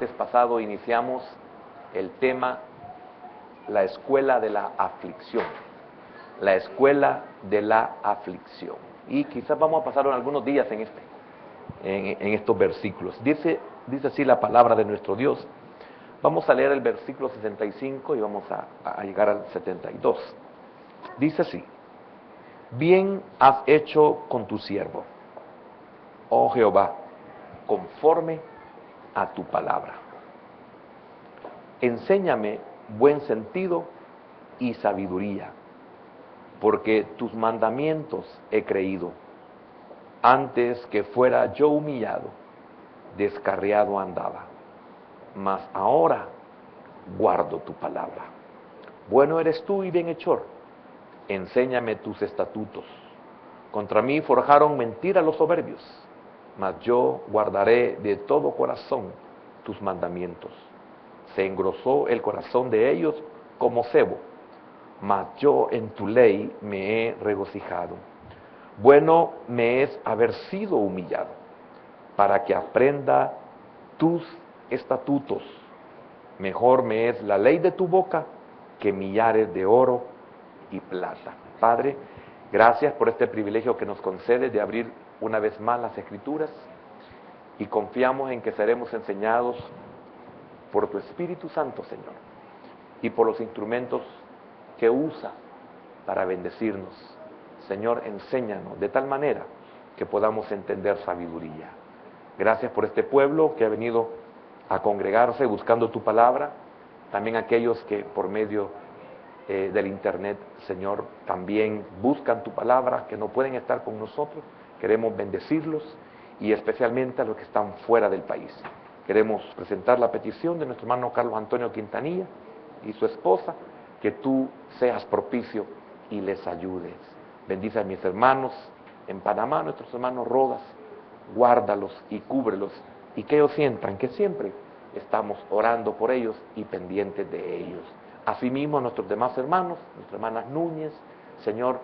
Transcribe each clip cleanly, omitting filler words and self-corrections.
martes pasado iniciamos el tema la escuela de la aflicción. La escuela de la aflicción. Y quizás vamos a pasar algunos días en estos versículos. Dice así la palabra de nuestro Dios. Vamos a leer el versículo 65 y vamos a llegar al 72. Dice así: bien has hecho con tu siervo, oh Jehová, conforme a tu palabra. Enséñame buen sentido y sabiduría, porque tus mandamientos he creído. Antes que fuera yo humillado, descarriado andaba, mas ahora guardo tu palabra. Bueno eres tú y bienhechor, enséñame tus estatutos. Contra mí forjaron mentira los soberbios, mas yo guardaré de todo corazón tus mandamientos. Se engrosó el corazón de ellos como cebo, mas yo en tu ley me he regocijado. Bueno me es haber sido humillado, para que aprenda tus estatutos. Mejor me es la ley de tu boca que millares de oro y plata. Padre, gracias por este privilegio que nos concedes de abrir una vez más las Escrituras, y confiamos en que seremos enseñados por tu Espíritu Santo, Señor, y por los instrumentos que usa para bendecirnos. Señor, enséñanos de tal manera que podamos entender sabiduría. Gracias por este pueblo que ha venido a congregarse buscando tu palabra, también aquellos que por medio del internet, Señor, también buscan tu palabra, que no pueden estar con nosotros. Queremos bendecirlos, y especialmente a los que están fuera del país. Queremos presentar la petición de nuestro hermano Carlos Antonio Quintanilla y su esposa, que tú seas propicio y les ayudes. Bendice a mis hermanos en Panamá, nuestros hermanos Rodas, guárdalos y cúbrelos, y que ellos sientan que siempre estamos orando por ellos y pendientes de ellos. Asimismo, nuestros demás hermanos, nuestras hermanas Núñez, Señor,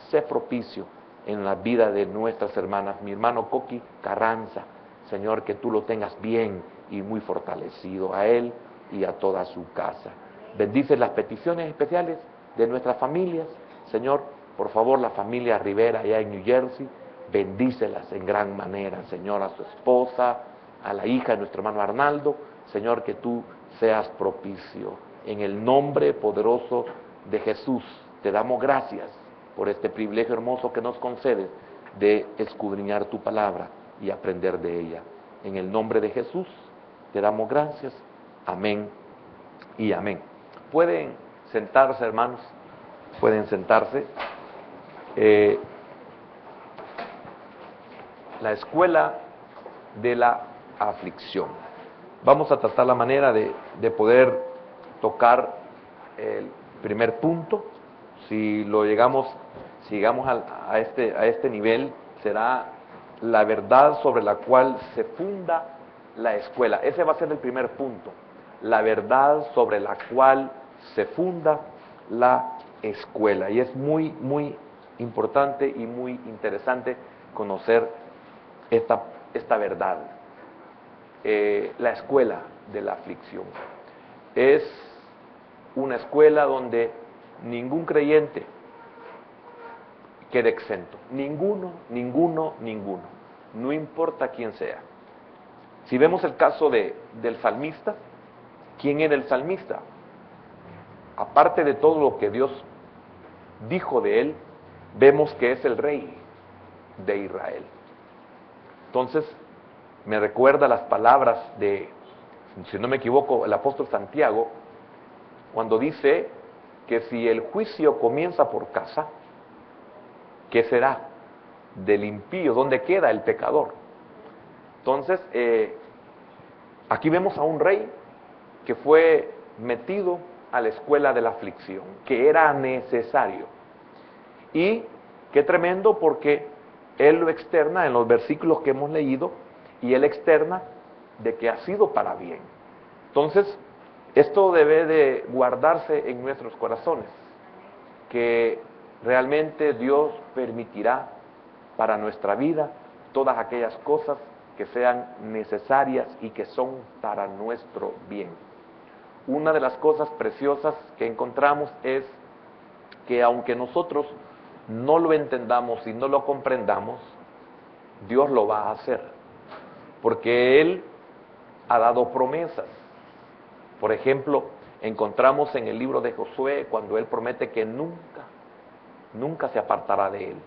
sé propicio en la vida de nuestras hermanas. Mi hermano Coqui Carranza, Señor, que tú lo tengas bien y muy fortalecido, a él y a toda su casa. Bendice las peticiones especiales de nuestras familias, Señor. Por favor, la familia Rivera allá en New Jersey, bendícelas en gran manera, Señor, a su esposa, a la hija de nuestro hermano Arnaldo, Señor, que tú seas propicio. En el nombre poderoso de Jesús, te damos gracias por este privilegio hermoso que nos concedes de escudriñar tu palabra y aprender de ella. En el nombre de Jesús, te damos gracias. Amén y amén. Pueden sentarse, hermanos, pueden sentarse. La escuela de la aflicción. Vamos a tratar la manera de poder tocar el primer punto. Si llegamos a este nivel, será la verdad sobre la cual se funda la escuela. Ese va a ser el primer punto, la verdad sobre la cual se funda la escuela. Y es muy, muy importante y muy interesante conocer esta verdad. La escuela de la aflicción es una escuela donde ningún creyente quede exento. Ninguno, no importa quién sea. Si vemos el caso del salmista, ¿quién era el salmista? Aparte de todo lo que Dios dijo de él, vemos que es el rey de Israel. Entonces, me recuerda las palabras de, si no me equivoco, el apóstol Santiago, cuando dice que si el juicio comienza por casa, ¿qué será del impío? ¿Dónde queda el pecador? Entonces, aquí vemos a un rey que fue metido a la escuela de la aflicción, que era necesario. Y qué tremendo, porque él lo externa en los versículos que hemos leído, y él externa de que ha sido para bien. Entonces, esto debe de guardarse en nuestros corazones, que realmente Dios permitirá para nuestra vida todas aquellas cosas que sean necesarias y que son para nuestro bien. Una de las cosas preciosas que encontramos es que aunque nosotros no lo entendamos y no lo comprendamos, Dios lo va a hacer, porque Él ha dado promesas. Por ejemplo, encontramos en el libro de Josué cuando Él promete que nunca se apartará de Él,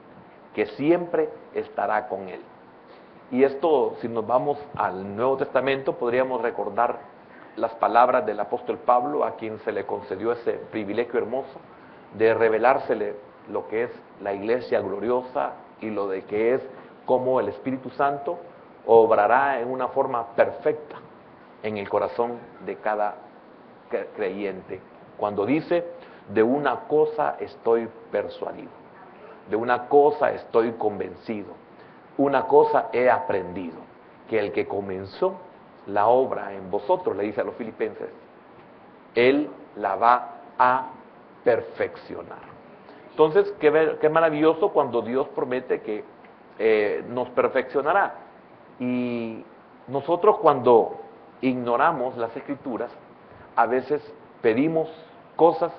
que siempre estará con Él. Y esto, si nos vamos al Nuevo Testamento, podríamos recordar las palabras del apóstol Pablo, a quien se le concedió ese privilegio hermoso de revelársele lo que es la iglesia gloriosa y lo de que es cómo el Espíritu Santo obrará en una forma perfecta en el corazón de cada creyente. Cuando dice, de una cosa estoy persuadido, de una cosa estoy convencido, una cosa he aprendido, que el que comenzó la obra en vosotros, le dice a los filipenses, Él la va a perfeccionar. Entonces, qué maravilloso cuando Dios promete que nos perfeccionará. Y nosotros cuando ignoramos las Escrituras, a veces pedimos cosas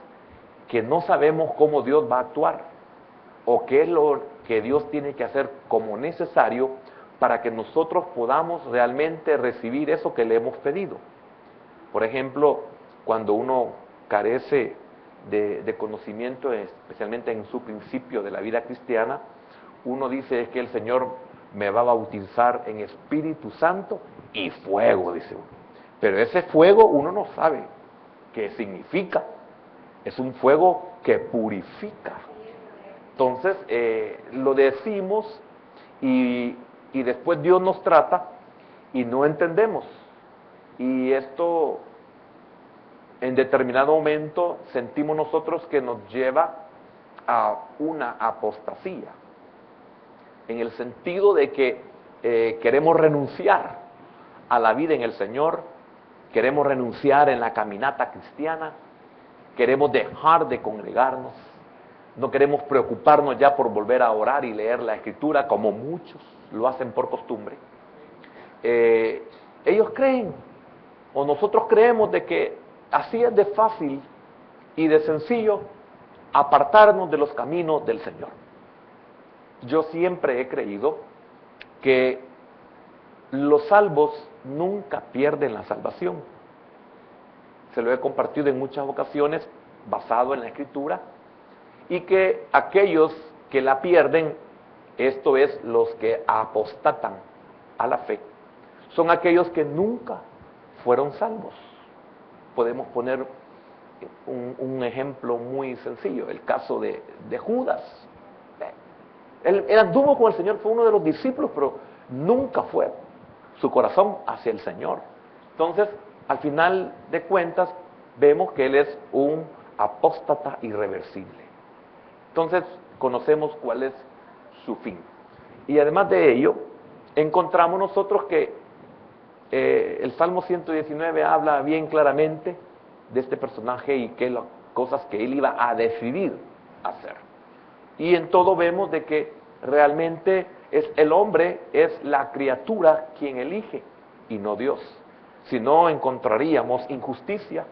que no sabemos cómo Dios va a actuar, o qué es lo que Dios tiene que hacer como necesario para que nosotros podamos realmente recibir eso que le hemos pedido. Por ejemplo, cuando uno carece de conocimiento, especialmente en su principio de la vida cristiana, uno dice es que el Señor me va a bautizar en Espíritu Santo y fuego, dice uno. Pero ese fuego uno no sabe qué significa. Es un fuego que purifica. Entonces, lo decimos y después Dios nos trata y no entendemos. Y esto, en determinado momento, sentimos nosotros que nos lleva a una apostasía, en el sentido de que queremos renunciar a la vida en el Señor, queremos renunciar en la caminata cristiana, queremos dejar de congregarnos, no queremos preocuparnos ya por volver a orar y leer la Escritura, como muchos lo hacen por costumbre. Ellos creen, o nosotros creemos, de que así es de fácil y de sencillo apartarnos de los caminos del Señor. Yo siempre he creído que los salvos nunca pierden la salvación. Se lo he compartido en muchas ocasiones basado en la Escritura, y que aquellos que la pierden, esto es, los que apostatan a la fe, son aquellos que nunca fueron salvos. Podemos poner un ejemplo muy sencillo, el caso de Judas. Él anduvo con el Señor, fue uno de los discípulos, pero nunca fue su corazón hacia el Señor. Entonces, al final de cuentas, vemos que él es un apóstata irreversible. Entonces, conocemos cuál es su fin. Y además de ello, encontramos nosotros que el Salmo 119 habla bien claramente de este personaje y qué las cosas que él iba a decidir hacer. Y en todo vemos de que realmente es el hombre, es la criatura quien elige y no Dios. Si no, encontraríamos injusticia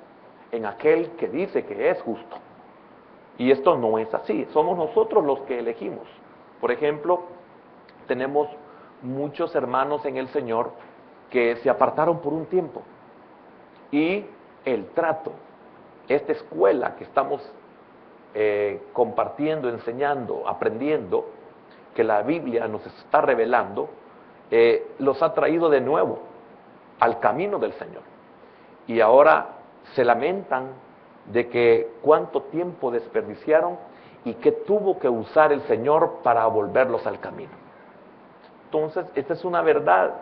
en aquel que dice que es justo. Y esto no es así, somos nosotros los que elegimos. Por ejemplo, tenemos muchos hermanos en el Señor que se apartaron por un tiempo. Y el trato, esta escuela que estamos compartiendo, enseñando, aprendiendo, que la Biblia nos está revelando, los ha traído de nuevo al camino del Señor. Y ahora se lamentan de que cuánto tiempo desperdiciaron y que tuvo que usar el Señor para volverlos al camino. Entonces, esta es una verdad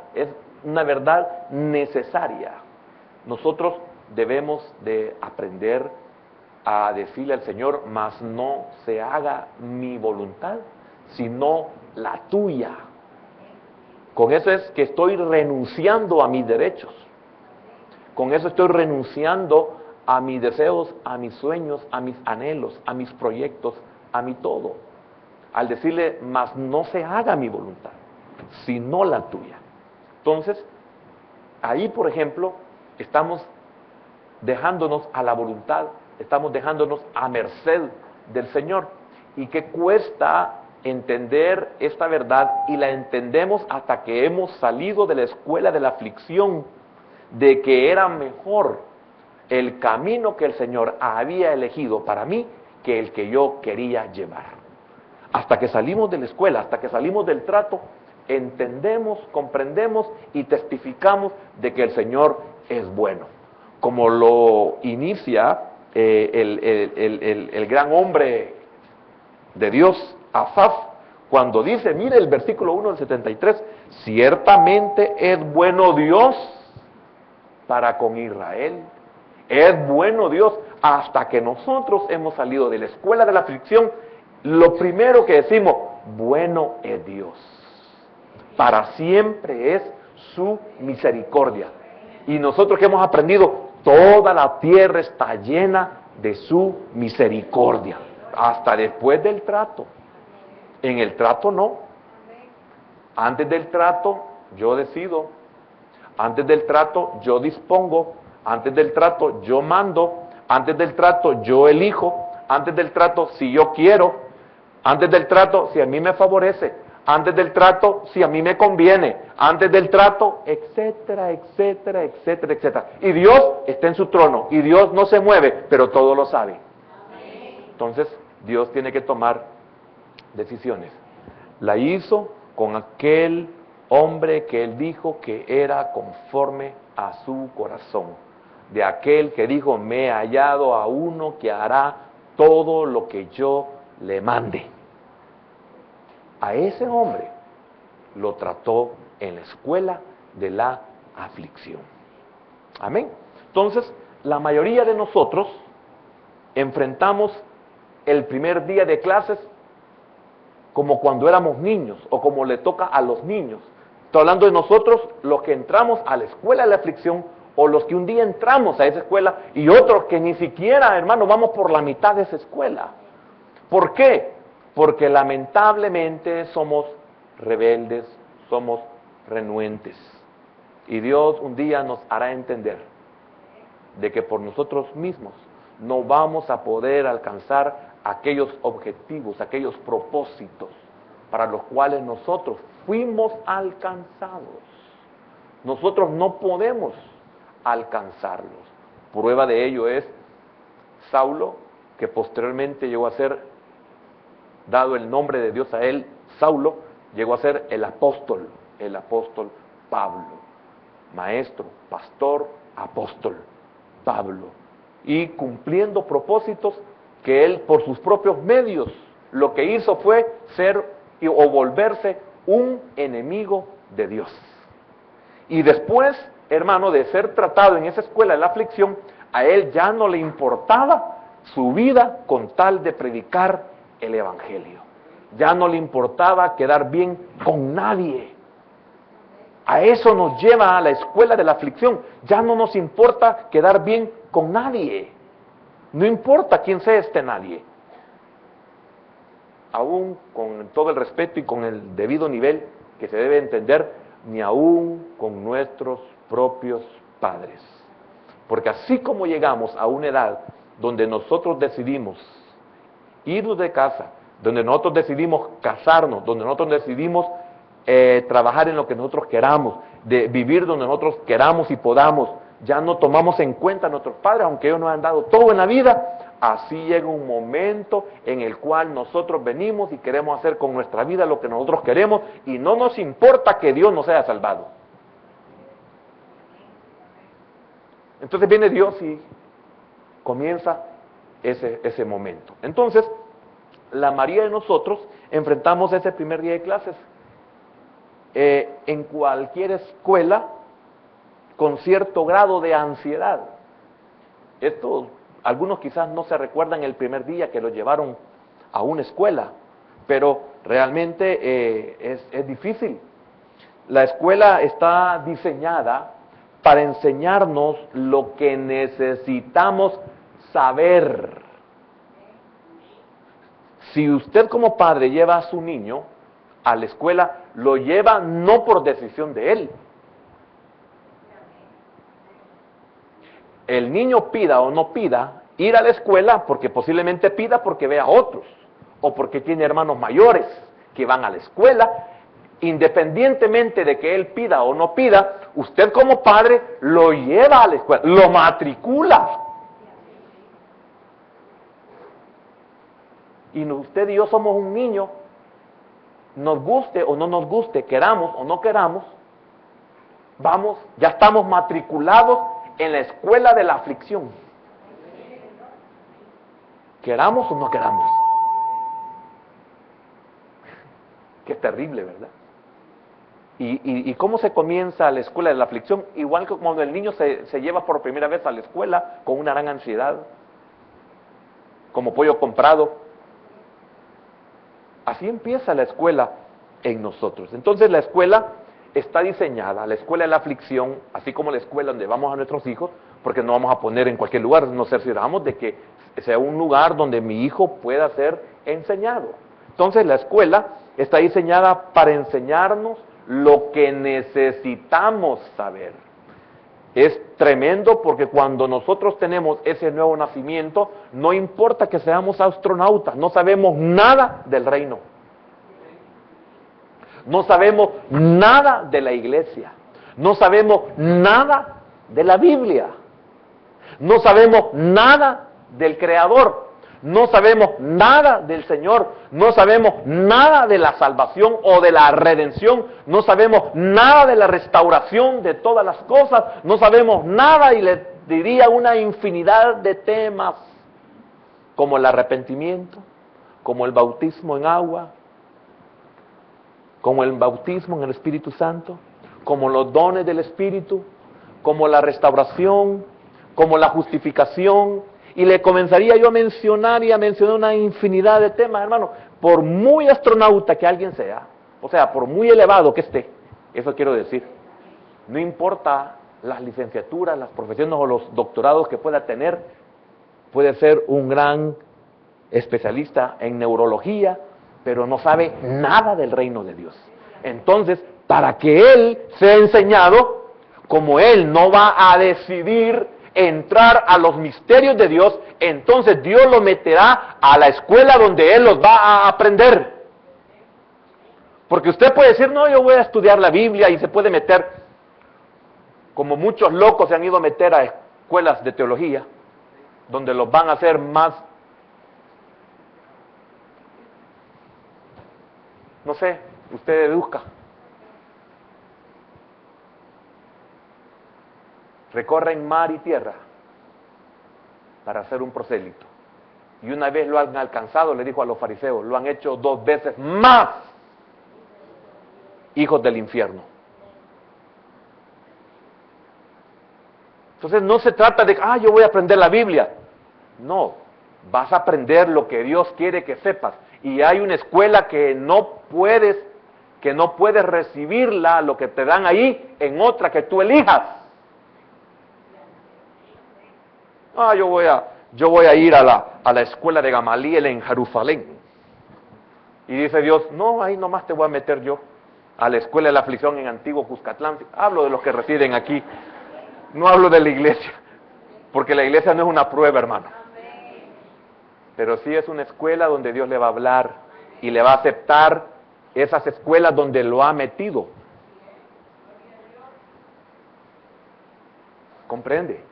necesaria. Nosotros debemos de aprender a decirle al Señor, mas no se haga mi voluntad, sino la tuya. Con eso es que estoy renunciando a mis derechos. Con eso estoy renunciando a mis deseos, a mis sueños, a mis anhelos, a mis proyectos, a mi todo. Al decirle, mas no se haga mi voluntad, sino la tuya. Entonces, ahí, por ejemplo, estamos dejándonos a la voluntad, estamos dejándonos a merced del Señor. Y que cuesta entender esta verdad, y la entendemos hasta que hemos salido de la escuela de la aflicción, de que era mejor el camino que el Señor había elegido para mí que el que yo quería llevar. Hasta que salimos de la escuela, hasta que salimos del trato, entendemos, comprendemos y testificamos de que el Señor es bueno. Como lo inicia el gran hombre de Dios, Asaf, cuando dice, mire el versículo 1 del 73, ciertamente es bueno Dios para con Israel. Es bueno Dios. Hasta que nosotros hemos salido de la escuela de la aflicción, lo primero que decimos, bueno es Dios. Para siempre es su misericordia. Y nosotros que hemos aprendido, toda la tierra está llena de su misericordia. Hasta después del trato. En el trato no. Antes del trato yo decido. Antes del trato yo dispongo. Antes del trato yo mando. Antes del trato yo elijo. Antes del trato si yo quiero. Antes del trato si a mí me favorece. Antes del trato si a mí me conviene. Antes del trato, etcétera, etcétera, etcétera, etcétera. Y Dios está en su trono. Y Dios no se mueve, pero todo lo sabe. Entonces, Dios tiene que tomar decisiones. La hizo con aquel hombre que él dijo que era conforme a su corazón. De aquel que dijo, me he hallado a uno que hará todo lo que yo le mande. A ese hombre lo trató en la escuela de la aflicción. Amén. Entonces, la mayoría de nosotros enfrentamos el primer día de clases como cuando éramos niños o como le toca a los niños. Estoy hablando de nosotros, los que entramos a la escuela de la aflicción, o los que un día entramos a esa escuela, y otros que ni siquiera, hermano, vamos por la mitad de esa escuela. ¿Por qué? Porque lamentablemente somos rebeldes, somos renuentes. Y Dios un día nos hará entender de que por nosotros mismos no vamos a poder alcanzar aquellos objetivos, aquellos propósitos para los cuales nosotros fuimos alcanzados. Nosotros no podemos alcanzarlos. Prueba de ello es Saulo, que posteriormente llegó a ser, dado el nombre de Dios a él, Saulo, llegó a ser el apóstol Pablo. Maestro, pastor, apóstol Pablo. Y cumpliendo propósitos que él por sus propios medios lo que hizo fue ser o volverse un enemigo de Dios. Y después, hermano, de ser tratado en esa escuela de la aflicción, a él ya no le importaba su vida con tal de predicar el evangelio. Ya no le importaba quedar bien con nadie. A eso nos lleva a la escuela de la aflicción. Ya no nos importa quedar bien con nadie. No importa quién sea este nadie. Aún con todo el respeto y con el debido nivel que se debe entender, ni aún con nuestros propios padres. Porque así como llegamos a una edad donde nosotros decidimos irnos de casa, donde nosotros decidimos casarnos, donde nosotros decidimos trabajar en lo que nosotros queramos, de vivir donde nosotros queramos y podamos, ya no tomamos en cuenta a nuestros padres, aunque ellos nos han dado todo en la vida. Así llega un momento en el cual nosotros venimos y queremos hacer con nuestra vida lo que nosotros queremos y no nos importa que Dios nos haya salvado. Entonces viene Dios y comienza ese momento. Entonces, la mayoría de nosotros enfrentamos ese primer día de clases en cualquier escuela con cierto grado de ansiedad. Esto, algunos quizás no se recuerdan el primer día que lo llevaron a una escuela, pero realmente es difícil. La escuela está diseñada para enseñarnos lo que necesitamos saber. Si usted como padre lleva a su niño a la escuela, lo lleva no por decisión de él, el niño pida o no pida ir a la escuela, porque posiblemente pida porque ve a otros, o porque tiene hermanos mayores que van a la escuela, independientemente de que él pida o no pida, usted como padre lo lleva a la escuela, lo matricula. Y usted y yo somos un niño, nos guste o no nos guste, queramos o no queramos, vamos, ya estamos matriculados en la escuela de la aflicción. Queramos o no queramos. Qué terrible, ¿verdad? ¿Y cómo se comienza la escuela de la aflicción? Igual que cuando el niño se lleva por primera vez a la escuela con una gran ansiedad, como pollo comprado. Así empieza la escuela en nosotros. Entonces la escuela está diseñada, la escuela de la aflicción, así como la escuela donde vamos a nuestros hijos, porque no vamos a poner en cualquier lugar, nos cercioramos de que sea un lugar donde mi hijo pueda ser enseñado. Entonces la escuela está diseñada para enseñarnos lo que necesitamos saber. Es tremendo porque cuando nosotros tenemos ese nuevo nacimiento, no importa que seamos astronautas, no sabemos nada del reino. No sabemos nada de la iglesia. No sabemos nada de la Biblia. No sabemos nada del Creador. No sabemos nada del Señor, no sabemos nada de la salvación o de la redención, no sabemos nada de la restauración de todas las cosas, no sabemos nada, y le diría una infinidad de temas, como el arrepentimiento, como el bautismo en agua, como el bautismo en el Espíritu Santo, como los dones del Espíritu, como la restauración, como la justificación. Y le comenzaría yo a mencionar una infinidad de temas, hermano, por muy astronauta que alguien sea, o sea, por muy elevado que esté, eso quiero decir, no importa las licenciaturas, las profesiones o los doctorados que pueda tener, puede ser un gran especialista en neurología, pero no sabe nada del reino de Dios. Entonces, para que él sea enseñado, como él no va a decidir entrar a los misterios de Dios, entonces Dios lo meterá a la escuela donde él los va a aprender. Porque usted puede decir, no, yo voy a estudiar la Biblia, y se puede meter, como muchos locos se han ido a meter a escuelas de teología, donde los van a hacer más, no sé, usted deduzca. Recorren mar y tierra para hacer un prosélito. Y una vez lo han alcanzado, le dijo a los fariseos, lo han hecho 2 veces más hijos del infierno. Entonces no se trata de, yo voy a aprender la Biblia. No, vas a aprender lo que Dios quiere que sepas. Y hay una escuela que no puedes recibirla, lo que te dan ahí, en otra que tú elijas. Yo voy a ir a la escuela de Gamaliel en Jerusalén. Y dice Dios, no, ahí nomás te voy a meter yo a la escuela de la aflicción en Antiguo Cuscatlán. Hablo de los que residen aquí, no hablo de la iglesia, porque la iglesia no es una prueba, hermano. Pero sí es una escuela donde Dios le va a hablar y le va a aceptar esas escuelas donde lo ha metido. ¿Comprende?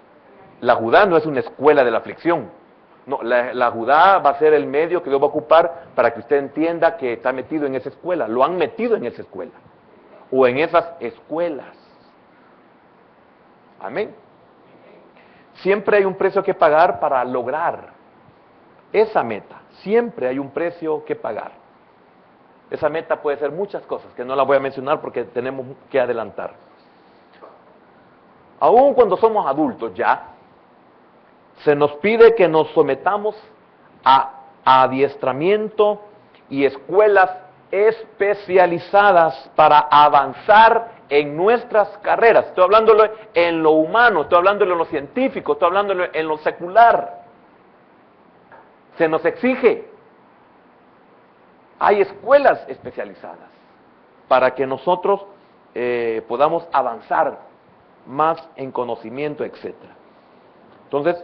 La Judá no es una escuela de la aflicción. No, la Judá va a ser el medio que Dios va a ocupar para que usted entienda que está metido en esa escuela. Lo han metido en esa escuela. O en esas escuelas. Amén. Siempre hay un precio que pagar para lograr esa meta. Siempre hay un precio que pagar. Esa meta puede ser muchas cosas, que no la voy a mencionar porque tenemos que adelantar. Aún cuando somos adultos ya, se nos pide que nos sometamos a adiestramiento y escuelas especializadas para avanzar en nuestras carreras. Estoy hablándolo en lo humano, estoy hablándolo en lo científico, estoy hablándolo en lo secular. Se nos exige. Hay escuelas especializadas para que nosotros podamos avanzar más en conocimiento, etc. Entonces,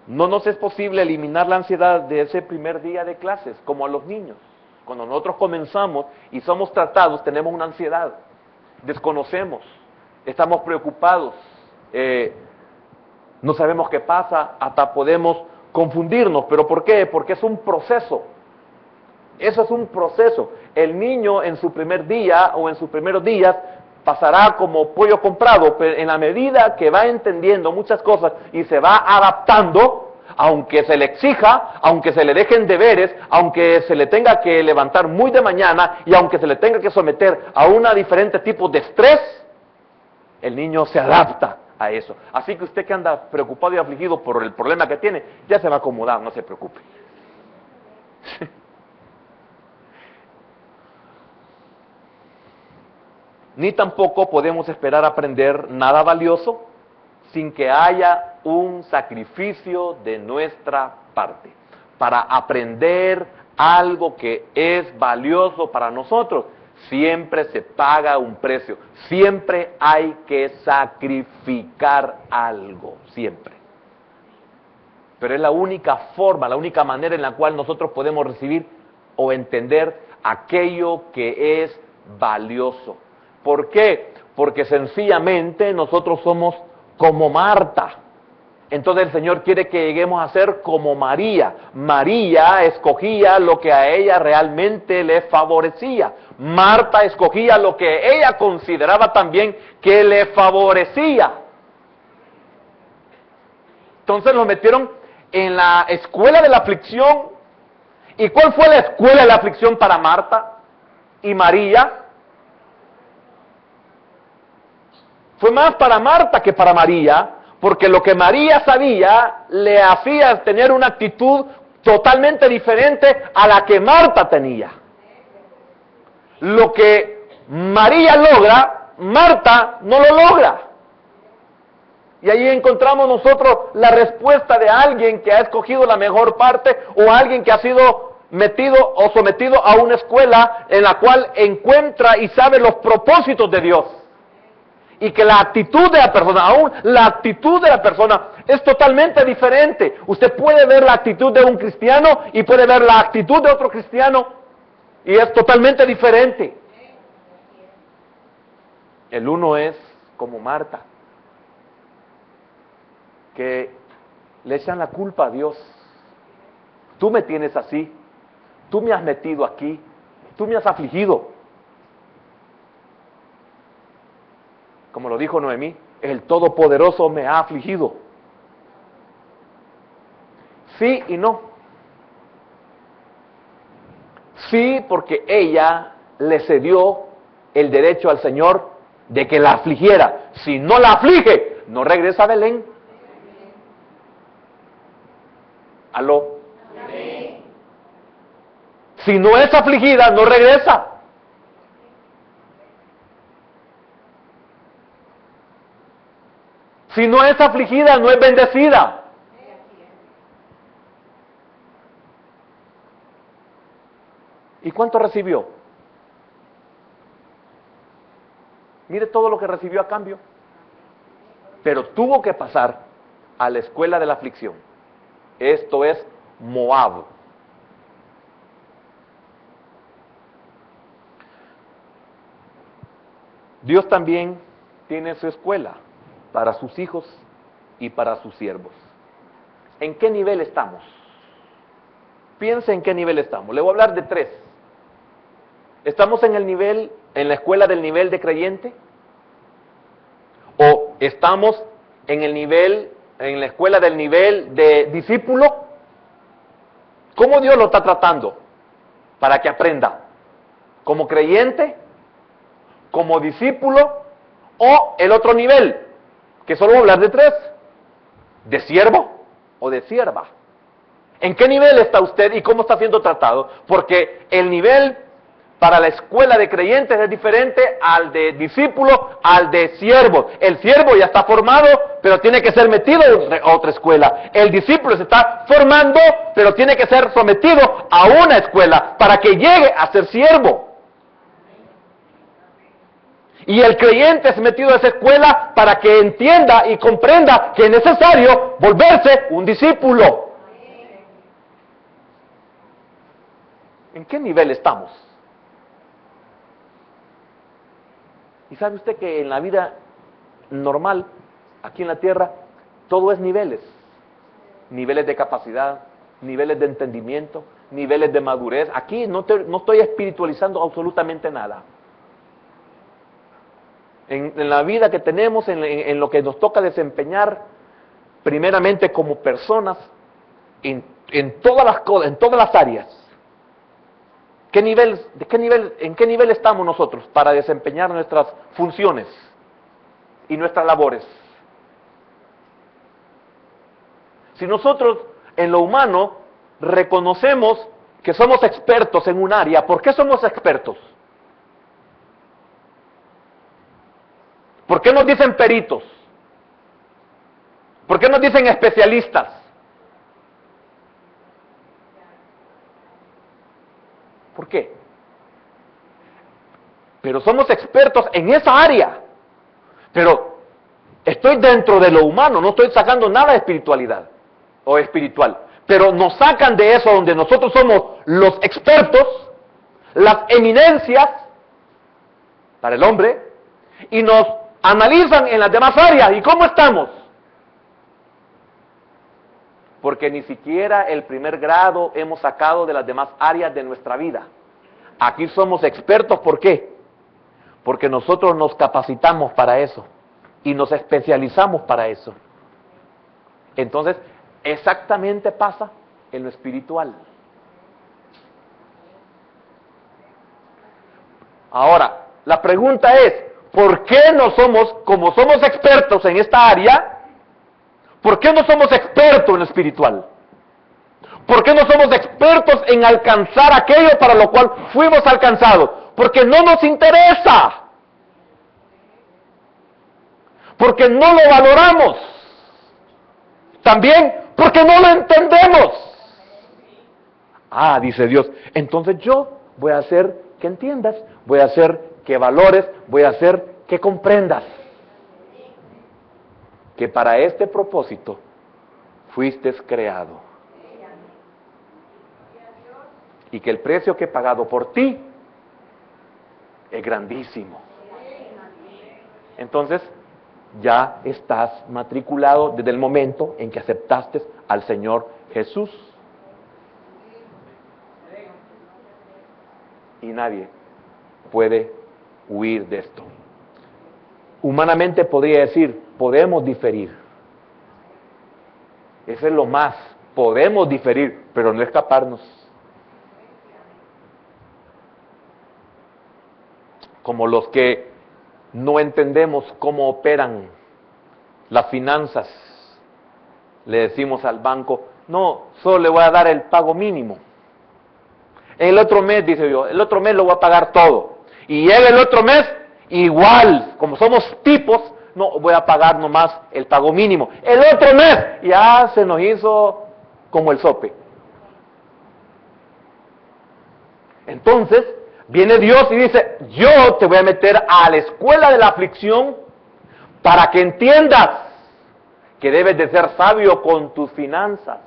no nos es posible eliminar la ansiedad de ese primer día de clases, como a los niños. Cuando nosotros comenzamos y somos tratados, tenemos una ansiedad, desconocemos, estamos preocupados, no sabemos qué pasa, hasta podemos confundirnos. ¿Pero por qué? Porque es un proceso. Eso es un proceso. El niño en su primer día o en sus primeros días pasará como pollo comprado, pero en la medida que va entendiendo muchas cosas y se va adaptando, aunque se le exija, aunque se le dejen deberes, aunque se le tenga que levantar muy de mañana y aunque se le tenga que someter a una diferente tipo de estrés, el niño se adapta a eso. Así que usted que anda preocupado y afligido por el problema que tiene, ya se va a acomodar, no se preocupe. Ni tampoco podemos esperar aprender nada valioso sin que haya un sacrificio de nuestra parte. Para aprender algo que es valioso para nosotros, siempre se paga un precio. Siempre hay que sacrificar algo, siempre. Pero es la única forma, la única manera en la cual nosotros podemos recibir o entender aquello que es valioso. ¿Por qué? Porque sencillamente nosotros somos como Marta. Entonces el Señor quiere que lleguemos a ser como María. María escogía lo que a ella realmente le favorecía. Marta escogía lo que ella consideraba también que le favorecía. Entonces lo metieron en la escuela de la aflicción. ¿Y cuál fue la escuela de la aflicción para Marta y María? Fue más para Marta que para María, porque lo que María sabía le hacía tener una actitud totalmente diferente a la que Marta tenía. Lo que María logra, Marta no lo logra. Y ahí encontramos nosotros la respuesta de alguien que ha escogido la mejor parte o alguien que ha sido metido o sometido a una escuela en la cual encuentra y sabe los propósitos de Dios. Y que la actitud de la persona, aún la actitud de la persona es totalmente diferente. Usted puede ver la actitud de un cristiano y puede ver la actitud de otro cristiano y es totalmente diferente. El uno es como Marta, que le echan la culpa a Dios. Tú me tienes así, tú me has metido aquí, tú me has afligido. Como lo dijo Noemí, el Todopoderoso me ha afligido. Sí y no. Sí, porque ella le cedió el derecho al Señor de que la afligiera. Si no la aflige, no regresa a Belén. ¿Aló? Amén. Si no es afligida, no regresa. Si no es afligida, no es bendecida. ¿Y cuánto recibió? Mire todo lo que recibió a cambio. Pero tuvo que pasar a la escuela de la aflicción. Esto es Moab. Dios también tiene su escuela para sus hijos y para sus siervos. ¿En qué nivel estamos? Piense en qué nivel estamos. Le voy a hablar de 3. ¿Estamos en el nivel, en la escuela del nivel de creyente? ¿O estamos en el nivel, en la escuela del nivel de discípulo? ¿Cómo Dios lo está tratando? Para que aprenda. ¿Como creyente? ¿Como discípulo? ¿O el otro nivel? Que solo voy a hablar de 3. ¿De siervo o de sierva? ¿En qué nivel está usted y cómo está siendo tratado? Porque el nivel para la escuela de creyentes es diferente al de discípulo, al de siervo. El siervo ya está formado, pero tiene que ser metido a otra escuela. El discípulo se está formando, pero tiene que ser sometido a una escuela para que llegue a ser siervo. Y el creyente es metido a esa escuela para que entienda y comprenda que es necesario volverse un discípulo. ¿En qué nivel estamos? Y sabe usted que en la vida normal, aquí en la tierra, todo es niveles. Niveles de capacidad, niveles de entendimiento, niveles de madurez. Aquí no estoy espiritualizando absolutamente nada. En la vida que tenemos, en lo que nos toca desempeñar, primeramente como personas, en todas las cosas, en todas las áreas. ¿En qué nivel estamos nosotros para desempeñar nuestras funciones y nuestras labores? Si nosotros en lo humano reconocemos que somos expertos en un área, ¿por qué somos expertos? ¿Por qué nos dicen peritos? ¿Por qué nos dicen especialistas? ¿Por qué? Pero somos expertos en esa área. Pero estoy dentro de lo humano, no estoy sacando nada de espiritualidad o espiritual. Pero nos sacan de eso donde nosotros somos los expertos, las eminencias para el hombre, y nos analizan en las demás áreas. ¿Y cómo estamos? Porque ni siquiera el primer grado hemos sacado de las demás áreas de nuestra vida. Aquí somos expertos, ¿por qué? Porque nosotros nos capacitamos para eso y nos especializamos para eso. Entonces, exactamente pasa en lo espiritual. Ahora, la pregunta es, ¿por qué no somos, como somos expertos en esta área, por qué no somos expertos en lo espiritual? ¿Por qué no somos expertos en alcanzar aquello para lo cual fuimos alcanzados? Porque no nos interesa. Porque no lo valoramos. También porque no lo entendemos. Ah, dice Dios, entonces yo voy a hacer que entiendas, voy a hacer que valores, voy a hacer que comprendas que para este propósito fuiste creado. Y que el precio que he pagado por ti es grandísimo. Entonces, ya estás matriculado desde el momento en que aceptaste al Señor Jesús. Y nadie puede huir de esto. Humanamente podría decir, podemos diferir. Eso es lo más, podemos diferir, pero no escaparnos. Como los que no entendemos cómo operan las finanzas, le decimos al banco, no, solo le voy a dar el pago mínimo. El otro mes, dice yo, el otro mes lo voy a pagar todo. Y llega el otro mes, igual, como somos tipos, no, voy a pagar nomás el pago mínimo. El otro mes, ya se nos hizo como el sope. Entonces, viene Dios y dice, yo te voy a meter a la escuela de la aflicción para que entiendas que debes de ser sabio con tus finanzas.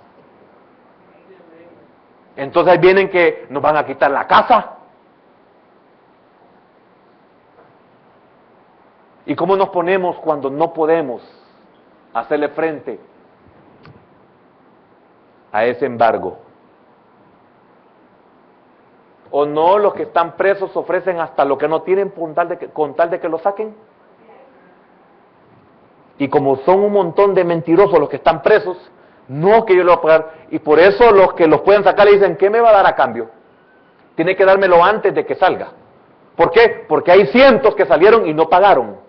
Entonces vienen que nos van a quitar la casa. ¿Y cómo nos ponemos cuando no podemos hacerle frente a ese embargo? ¿O no los que están presos ofrecen hasta lo que no tienen con tal de que lo saquen? Y como son un montón de mentirosos los que están presos, no que yo lo voy a pagar. Y por eso los que los pueden sacar le dicen, ¿qué me va a dar a cambio? Tiene que dármelo antes de que salga. ¿Por qué? Porque hay cientos que salieron y no pagaron.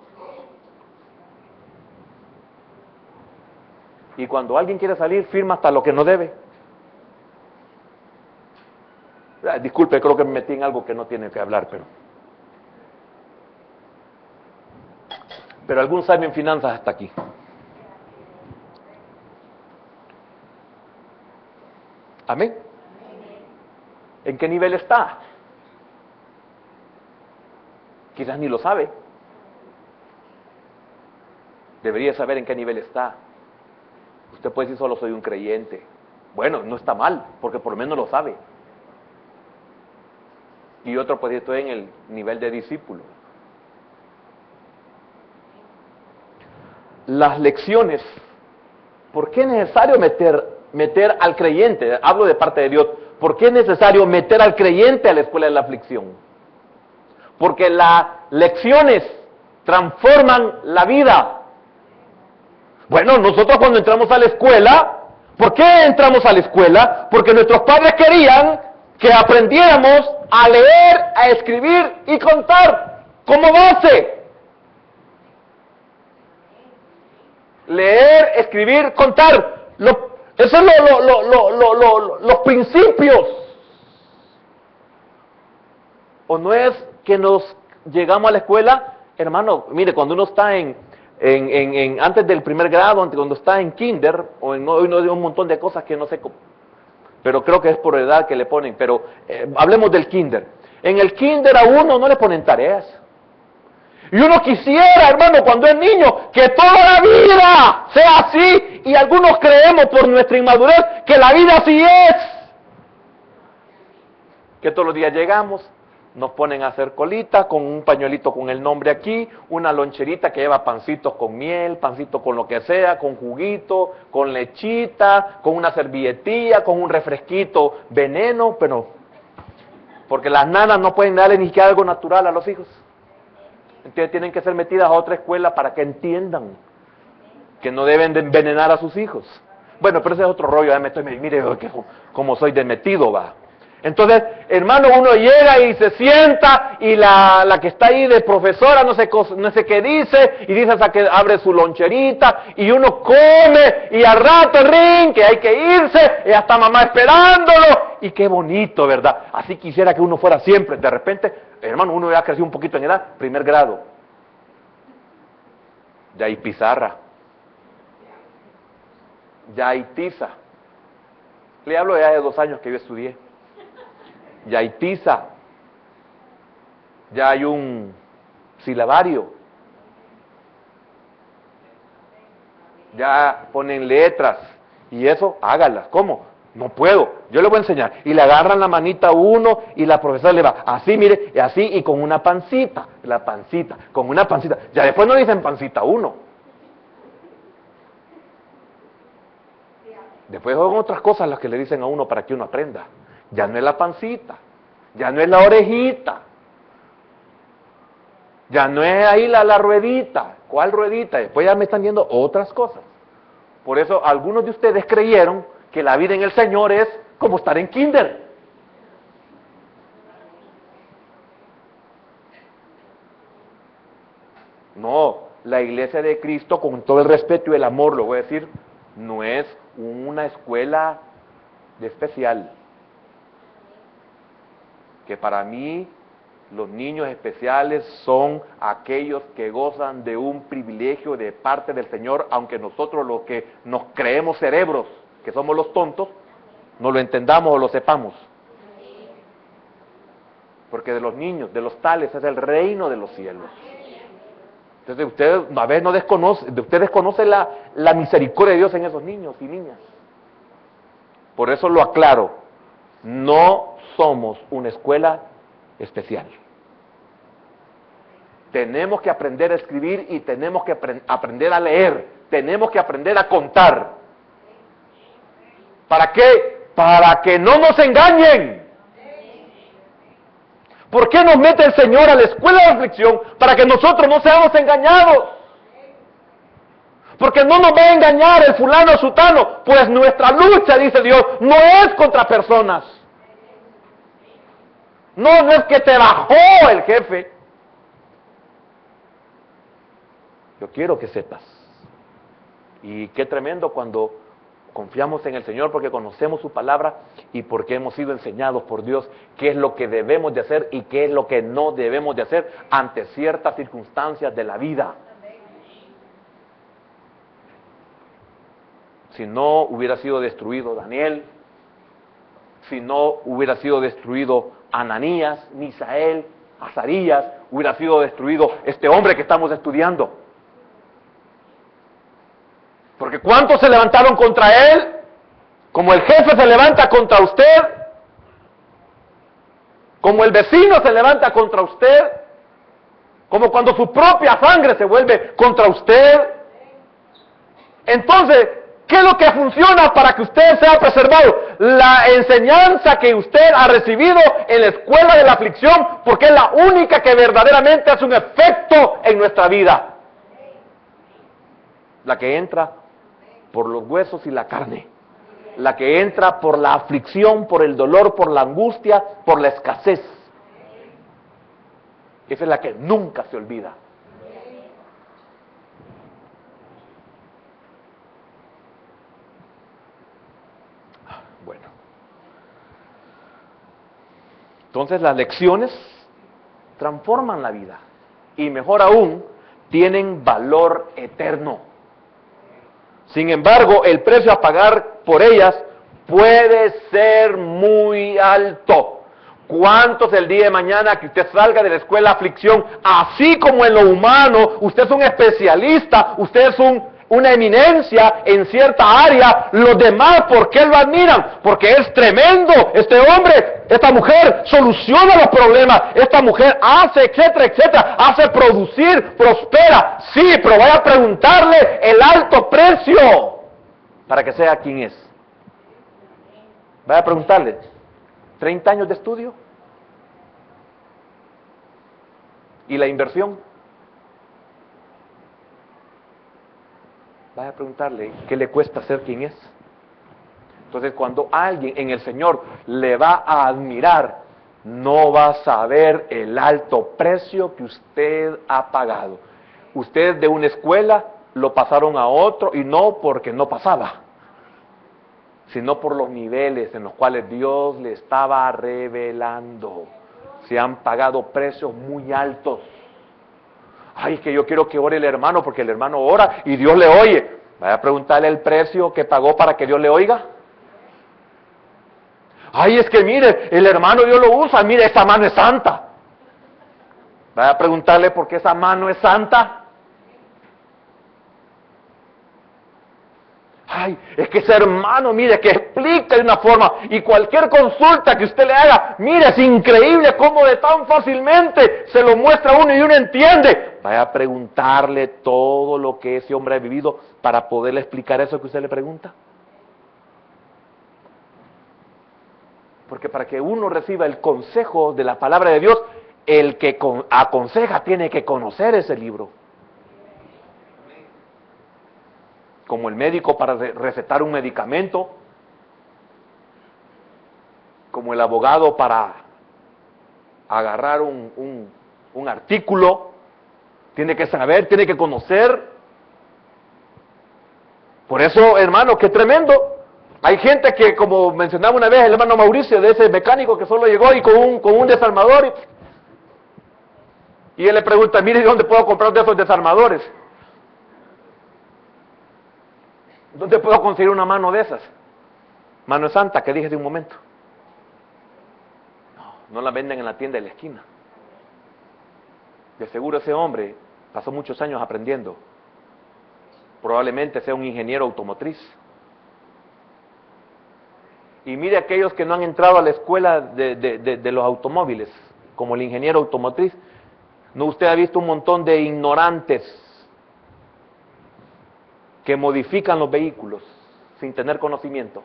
Y cuando alguien quiere salir, firma hasta lo que no debe. Disculpe, creo que me metí en algo que no tiene que hablar, pero algún sabio en finanzas hasta aquí. ¿Amén? ¿En qué nivel está? Quizás ni lo sabe. Debería saber en qué nivel está. Usted puede decir, solo soy un creyente. Bueno, no está mal, porque por lo menos lo sabe. Y otro puede decir, estoy en el nivel de discípulo. Las lecciones. ¿Por qué es necesario meter al creyente? Hablo de parte de Dios. ¿Por qué es necesario meter al creyente a la escuela de la aflicción? Porque las lecciones transforman la vida. Bueno, nosotros cuando entramos a la escuela, ¿por qué entramos a la escuela? Porque nuestros padres querían que aprendiéramos a leer, a escribir y contar como base. Leer, escribir, contar. Esos son los principios. ¿O no es que nos llegamos a la escuela? Hermano, mire, cuando uno está antes del primer grado, cuando está en kinder, o en un montón de cosas que no sé cómo, pero creo que es por edad que le ponen, pero hablemos del kinder. En el kinder a uno no le ponen tareas. Y uno quisiera, hermano, cuando es niño, que toda la vida sea así, y algunos creemos por nuestra inmadurez que la vida así es. Que todos los días llegamos, nos ponen a hacer colita con un pañuelito con el nombre aquí, una loncherita que lleva pancitos con miel, pancito con lo que sea, con juguito, con lechita, con una servilletilla, con un refresquito, veneno, pero porque las nanas no pueden darle ni siquiera algo natural a los hijos. Entonces tienen que ser metidas a otra escuela para que entiendan que no deben de envenenar a sus hijos. Bueno, pero ese es otro rollo, mire como soy de metido, va. Entonces, hermano, uno llega y se sienta y la que está ahí de profesora no sé qué dice, y dice hasta que abre su loncherita y uno come y al rato que hay que irse y hasta mamá esperándolo. Y qué bonito, ¿verdad? Así quisiera que uno fuera siempre. De repente, hermano, uno ya creció un poquito en edad, primer grado. Ya hay pizarra. Ya hay tiza. Le hablo ya de 2 años que yo estudié. Ya hay tiza, ya hay un silabario, ya ponen letras, y eso, hágalas. ¿Cómo? No puedo, yo le voy a enseñar. Y le agarran la manita a uno, y la profesora le va, así, mire, y así, y con una pancita, con una pancita. Ya después no dicen pancita a uno. Después son otras cosas las que le dicen a uno para que uno aprenda. Ya no es la pancita, ya no es la orejita, ya no es ahí la ruedita. ¿Cuál ruedita? Después ya me están viendo otras cosas. Por eso algunos de ustedes creyeron que la vida en el Señor es como estar en kinder. No, la iglesia de Cristo, con todo el respeto y el amor, lo voy a decir, no es una escuela de especial. Que para mí los niños especiales son aquellos que gozan de un privilegio de parte del Señor, aunque nosotros los que nos creemos cerebros, que somos los tontos, no lo entendamos o lo sepamos. Porque de los niños, de los tales, es el reino de los cielos. Entonces ustedes a veces usted desconoce la misericordia de Dios en esos niños y niñas. Por eso lo aclaro, no somos una escuela especial. Tenemos que aprender a escribir y tenemos que aprender a leer. Tenemos que aprender a contar. ¿Para qué? Para que no nos engañen. ¿Por qué nos mete el Señor a la escuela de aflicción? Para que nosotros no seamos engañados. Porque no nos va a engañar el fulano sutano, pues nuestra lucha, dice Dios, no es contra personas. No es que te bajó el jefe. Yo quiero que sepas. Y qué tremendo cuando confiamos en el Señor porque conocemos su palabra y porque hemos sido enseñados por Dios qué es lo que debemos de hacer y qué es lo que no debemos de hacer ante ciertas circunstancias de la vida. Si no hubiera sido destruido Daniel, si no hubiera sido destruido Ananías, Misael, Azarías, hubiera sido destruido este hombre que estamos estudiando. Porque ¿cuántos se levantaron contra él? Como el jefe se levanta contra usted, como el vecino se levanta contra usted, como cuando su propia sangre se vuelve contra usted. Entonces, ¿qué es lo que funciona para que usted sea preservado? La enseñanza que usted ha recibido en la escuela de la aflicción, porque es la única que verdaderamente hace un efecto en nuestra vida. La que entra por los huesos y la carne. La que entra por la aflicción, por el dolor, por la angustia, por la escasez. Esa es la que nunca se olvida. Bueno. Entonces las lecciones transforman la vida. Y mejor aún, tienen valor eterno. Sin embargo, el precio a pagar por ellas puede ser muy alto. ¿Cuántos el día de mañana que usted salga de la escuela de aflicción, así como en lo humano, usted es un especialista, usted es una eminencia en cierta área, los demás, ¿por qué lo admiran? Porque es tremendo, este hombre, esta mujer soluciona los problemas, esta mujer hace, etcétera, etcétera, hace producir, prospera, sí, pero vaya a preguntarle el alto precio para que sea quien es. Vaya a preguntarle, 30 años de estudio y la inversión. Vaya a preguntarle qué le cuesta ser quien es. Entonces, cuando alguien en el Señor le va a admirar, no va a saber el alto precio que usted ha pagado. Usted de una escuela lo pasaron a otro, y no porque no pasaba, sino por los niveles en los cuales Dios le estaba revelando. Se han pagado precios muy altos. Ay, es que yo quiero que ore el hermano, porque el hermano ora y Dios le oye. Vaya a preguntarle el precio que pagó para que Dios le oiga. Ay, es que mire, el hermano Dios lo usa, mire, esa mano es santa. Vaya a preguntarle por qué esa mano es santa. Ay, es que ese hermano, mire, que explica de una forma, y cualquier consulta que usted le haga, mire, es increíble cómo de tan fácilmente se lo muestra uno y uno entiende. Vaya a preguntarle todo lo que ese hombre ha vivido para poderle explicar eso que usted le pregunta. Porque para que uno reciba el consejo de la palabra de Dios, el que aconseja tiene que conocer ese libro. Como el médico para recetar un medicamento, como el abogado para agarrar un artículo, tiene que saber, tiene que conocer. Por eso, hermano, qué tremendo. Hay gente que, como mencionaba una vez el hermano Mauricio, de ese mecánico que solo llegó y con un desarmador, y él le pregunta, mire, ¿dónde puedo comprar de esos desarmadores? ¿Dónde puedo conseguir una mano de esas? Mano santa, que dije hace un momento. No la venden en la tienda de la esquina. De seguro ese hombre pasó muchos años aprendiendo. Probablemente sea un ingeniero automotriz. Y mire aquellos que no han entrado a la escuela de los automóviles, como el ingeniero automotriz. No, usted ha visto un montón de ignorantes que modifican los vehículos sin tener conocimiento.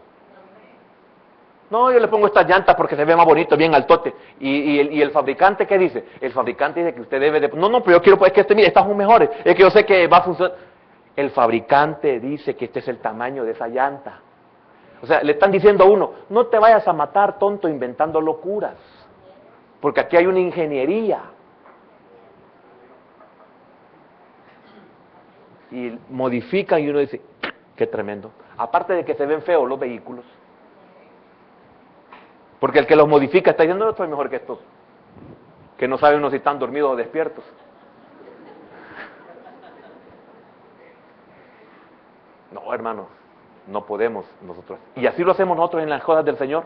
No, yo le pongo estas llantas porque se ve más bonito, bien altote. ¿Y el fabricante qué dice? El fabricante dice que usted debe de... No, pero yo quiero, es que mire, estas son mejores, es que yo sé que va a funcionar. El fabricante dice que este es el tamaño de esa llanta. O sea, le están diciendo a uno, no te vayas a matar, tonto, inventando locuras, porque aquí hay una ingeniería. Y modifican y uno dice, qué tremendo. Aparte de que se ven feos los vehículos, porque el que los modifica está diciendo, no, estoy mejor que estos, que no saben uno si están dormidos o despiertos. No, hermanos, no podemos nosotros. Y así lo hacemos nosotros en las cosas del Señor.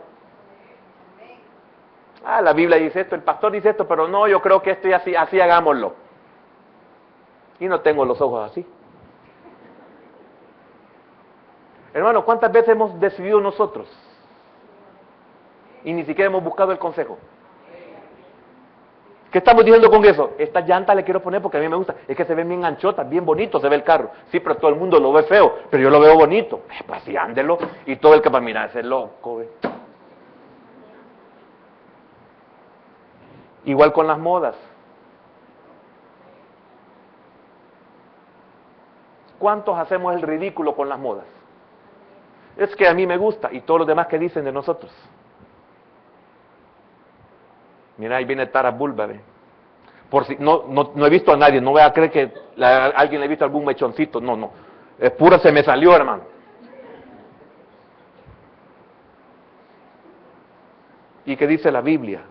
Ah, la Biblia dice esto, el pastor dice esto, pero no, yo creo que esto y así hagámoslo. Y no tengo los ojos así. Hermano, ¿cuántas veces hemos decidido nosotros? Y ni siquiera hemos buscado el consejo. ¿Qué estamos diciendo con eso? Esta llanta le quiero poner porque a mí me gusta. Es que se ven bien anchotas, bien bonito se ve el carro. Sí, pero todo el mundo lo ve feo, pero yo lo veo bonito. Pues sí, ándelo. Y todo el que va a mirar, ese loco. Igual con las modas. ¿Cuántos hacemos el ridículo con las modas? Es que a mí me gusta. Y todos los demás que dicen de nosotros. Mira, ahí viene Tara Bulba, ¿ve? Por si, no he visto a nadie, no voy a creer que alguien le ha visto algún mechoncito, no. Es pura, se me salió, hermano. ¿Y qué dice la Biblia?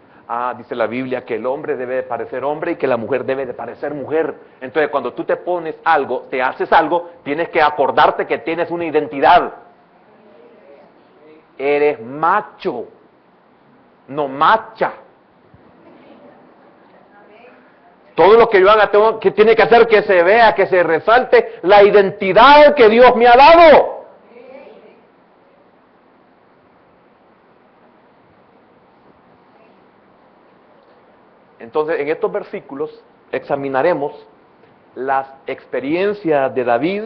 Dice la Biblia que el hombre debe de parecer hombre y que la mujer debe de parecer mujer. Entonces, cuando tú te pones algo, te haces algo, tienes que acordarte que tienes una identidad. Eres macho, no macha. Todo lo que yo haga que tiene que hacer que se vea, que se resalte la identidad que Dios me ha dado. Entonces, en estos versículos examinaremos las experiencias de David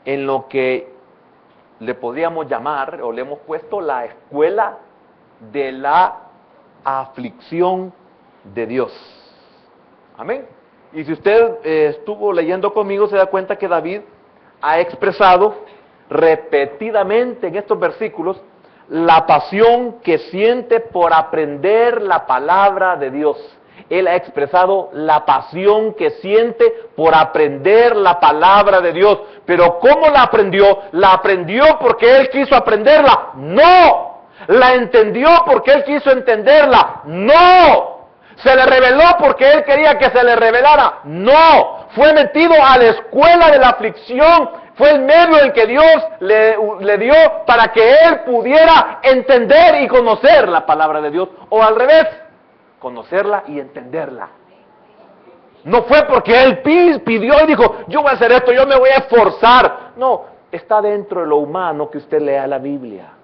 en lo que le podríamos llamar, o le hemos puesto, la escuela de la aflicción de Dios. Amén. Y si usted estuvo leyendo conmigo, se da cuenta que David ha expresado repetidamente en estos versículos la pasión que siente por aprender la palabra de Dios. Él ha expresado la pasión que siente por aprender la palabra de Dios. Pero ¿cómo la aprendió? ¿La aprendió porque él quiso aprenderla? ¡No! ¿La entendió porque él quiso entenderla? ¡No! ¿Se le reveló porque él quería que se le revelara? No, fue metido a la escuela de la aflicción, fue el medio en que Dios le dio para que él pudiera entender y conocer la palabra de Dios, o al revés, conocerla y entenderla. No fue porque él pidió y dijo, yo voy a hacer esto, yo me voy a esforzar. No, está dentro de lo humano que usted lea la Biblia.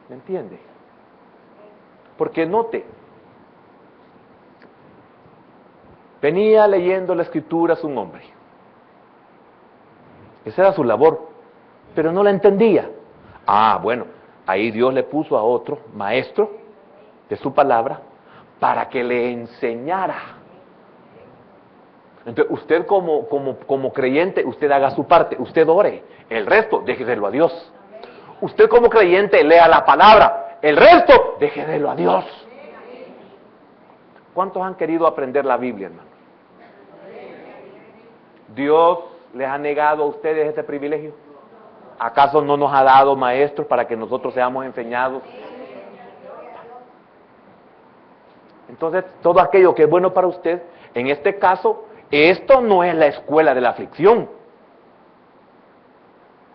¿Me entiende? Porque note, venía leyendo la escritura un hombre. Esa era su labor, pero no la entendía. Bueno, ahí Dios le puso a otro maestro de su palabra para que le enseñara. Entonces, usted como creyente, usted haga su parte, usted ore, el resto déjeselo a Dios. Usted como creyente lea la palabra, el resto déjeselo a Dios. ¿Cuántos han querido aprender la Biblia, hermano? ¿Dios les ha negado a ustedes ese privilegio? ¿Acaso no nos ha dado maestros para que nosotros seamos enseñados? Entonces, todo aquello que es bueno para usted, en este caso, esto no es la escuela de la aflicción.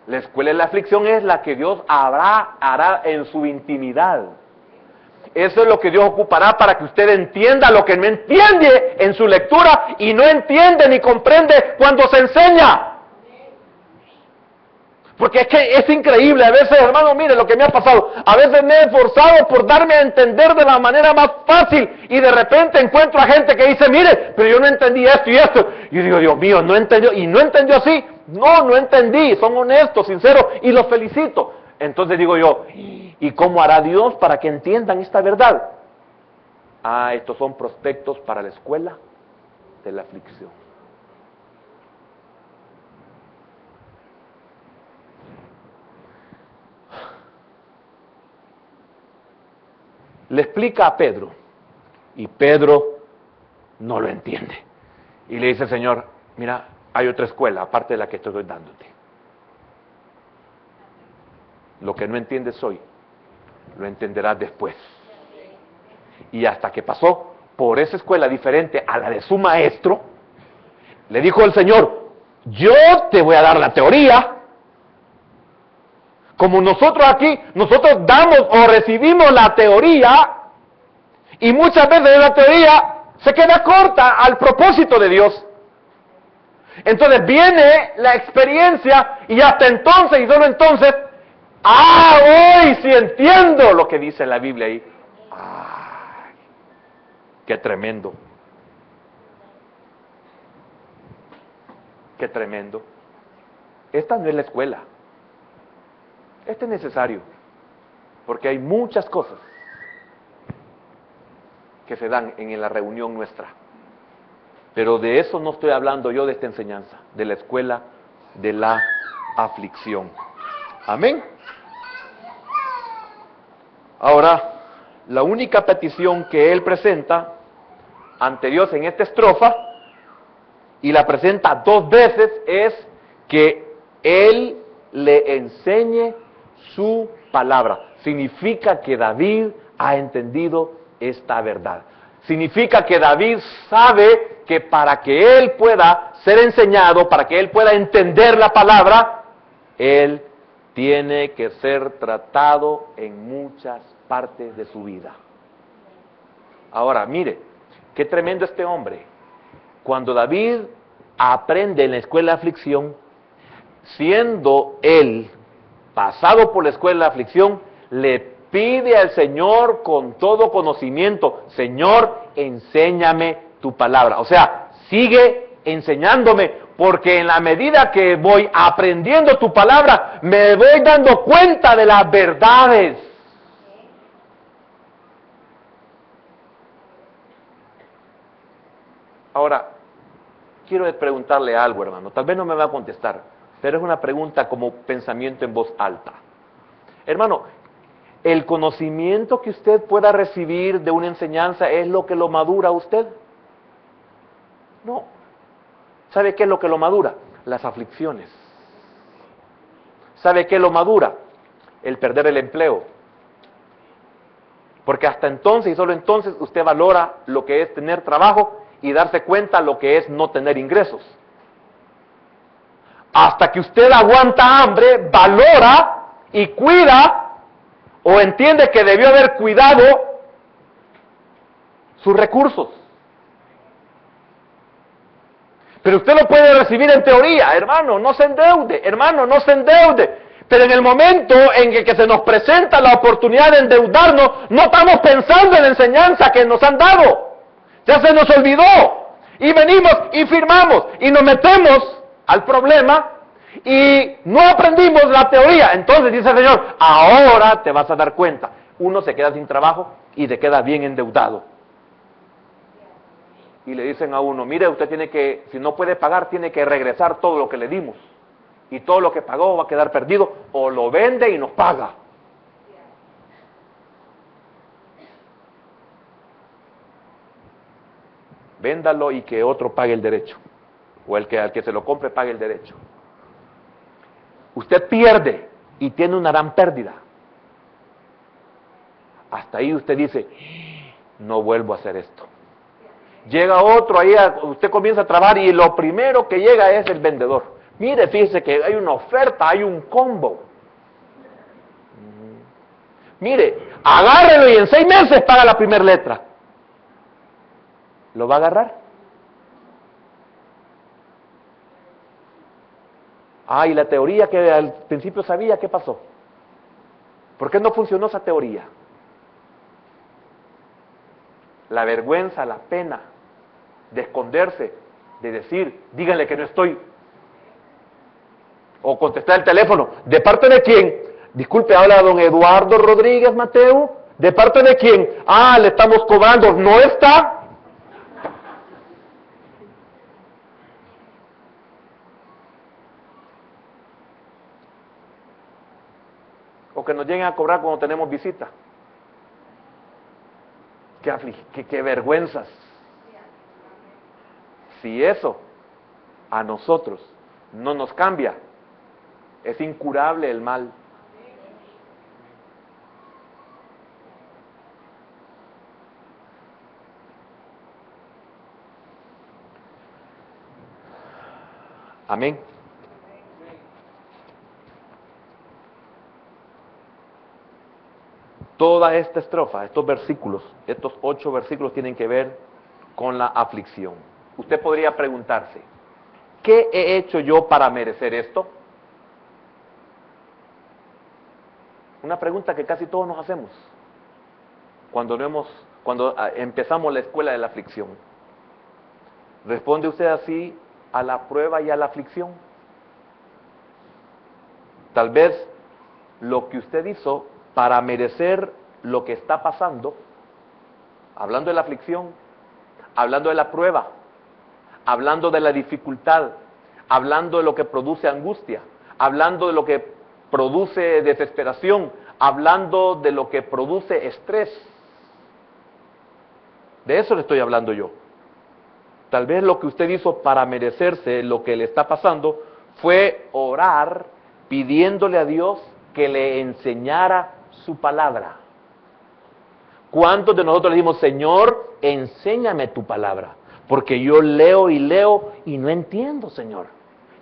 La escuela de la aflicción es la que Dios hará en su intimidad. Eso es lo que Dios ocupará para que usted entienda lo que no entiende en su lectura y no entiende ni comprende cuando se enseña. Porque es que es increíble, a veces, hermano, mire lo que me ha pasado. A veces me he esforzado por darme a entender de la manera más fácil y de repente encuentro a gente que dice, mire, pero yo no entendí esto y esto. Y yo digo, Dios mío, no entendió, y no entendió así. No entendí, son honestos, sinceros y los felicito. Entonces digo yo, ¿y cómo hará Dios para que entiendan esta verdad? Estos son prospectos para la escuela de la aflicción. Le explica a Pedro, y Pedro no lo entiende. Y le dice, Señor, mira, hay otra escuela, aparte de la que estoy dándote. Lo que no entiendes hoy, lo entenderás después. Y hasta que pasó por esa escuela diferente a la de su maestro, le dijo el Señor, yo te voy a dar la teoría. Como nosotros aquí, nosotros damos o recibimos la teoría, y muchas veces la teoría se queda corta al propósito de Dios. Entonces viene la experiencia y hasta entonces y solo entonces, hoy sí entiendo lo que dice la Biblia ahí. ¡Ay! ¡Qué tremendo! ¡Qué tremendo! Esta no es la escuela. Este es necesario, porque hay muchas cosas que se dan en la reunión nuestra. Pero de eso no estoy hablando yo, de esta enseñanza, de la escuela de la aflicción. Amén. Ahora, la única petición que él presenta ante Dios en esta estrofa, y la presenta 2 veces, es que él le enseñe su palabra. Significa que David ha entendido esta verdad. Significa que David sabe que para que él pueda ser enseñado, para que él pueda entender la palabra, él tiene que ser tratado en muchas partes de su vida. Ahora, mire, qué tremendo este hombre. Cuando David aprende en la escuela de aflicción, siendo él pasado por la escuela de aflicción, le pide al Señor con todo conocimiento: Señor, enséñame tu palabra. O sea, sigue enseñándome, porque en la medida que voy aprendiendo tu palabra, me voy dando cuenta de las verdades. Ahora, quiero preguntarle algo, hermano. Tal vez no me va a contestar, pero es una pregunta como pensamiento en voz alta. Hermano, ¿el conocimiento que usted pueda recibir de una enseñanza es lo que lo madura a usted? No. ¿Sabe qué es lo que lo madura? Las aflicciones. ¿Sabe qué lo madura? El perder el empleo. Porque hasta entonces y solo entonces usted valora lo que es tener trabajo y darse cuenta lo que es no tener ingresos. Hasta que usted aguanta hambre, valora y cuida, o entiende que debió haber cuidado sus recursos. Pero usted lo puede recibir en teoría: hermano, no se endeude, hermano, no se endeude. Pero en el momento en que se nos presenta la oportunidad de endeudarnos, no estamos pensando en la enseñanza que nos han dado. Ya se nos olvidó. Y venimos y firmamos y nos metemos al problema y no aprendimos la teoría. Entonces dice el Señor: ahora te vas a dar cuenta. Uno se queda sin trabajo y se queda bien endeudado. Y le dicen a uno: mire, usted tiene que, si no puede pagar, tiene que regresar todo lo que le dimos. Y todo lo que pagó va a quedar perdido, o lo vende y nos paga. Véndalo y que otro pague el derecho. O al que se lo compre pague el derecho. Usted pierde y tiene una gran pérdida. Hasta ahí usted dice: no vuelvo a hacer esto. Llega otro, ahí usted comienza a trabajar y lo primero que llega es el vendedor. Mire, fíjese que hay una oferta, hay un combo. Mire, agárrelo y en 6 meses paga la primera letra. ¿Lo va a agarrar? Y la teoría que al principio sabía, ¿qué pasó? ¿Por qué no funcionó esa teoría? La vergüenza, la pena de esconderse, de decir: díganle que no estoy. O contestar el teléfono: ¿de parte de quién? Disculpe, habla don Eduardo Rodríguez Mateo. ¿De parte de quién? Le estamos cobrando. ¿No está? O que nos lleguen a cobrar cuando tenemos visita. Qué vergüenzas. Si eso a nosotros no nos cambia, es incurable el mal. Amén. Toda esta estrofa, estos versículos, estos 8 versículos tienen que ver con la aflicción. Usted podría preguntarse: ¿qué he hecho yo para merecer esto? Una pregunta que casi todos nos hacemos cuando empezamos la escuela de la aflicción. ¿Responde usted así a la prueba y a la aflicción? Tal vez lo que usted hizo para merecer lo que está pasando, hablando de la aflicción, hablando de la prueba, hablando de la dificultad, hablando de lo que produce angustia, hablando de lo que produce desesperación, hablando de lo que produce estrés. De eso le estoy hablando yo. Tal vez lo que usted hizo para merecerse lo que le está pasando fue orar pidiéndole a Dios que le enseñara su palabra. ¿Cuántos de nosotros le dijimos, Señor, enséñame tu palabra? Porque yo leo y no entiendo, Señor.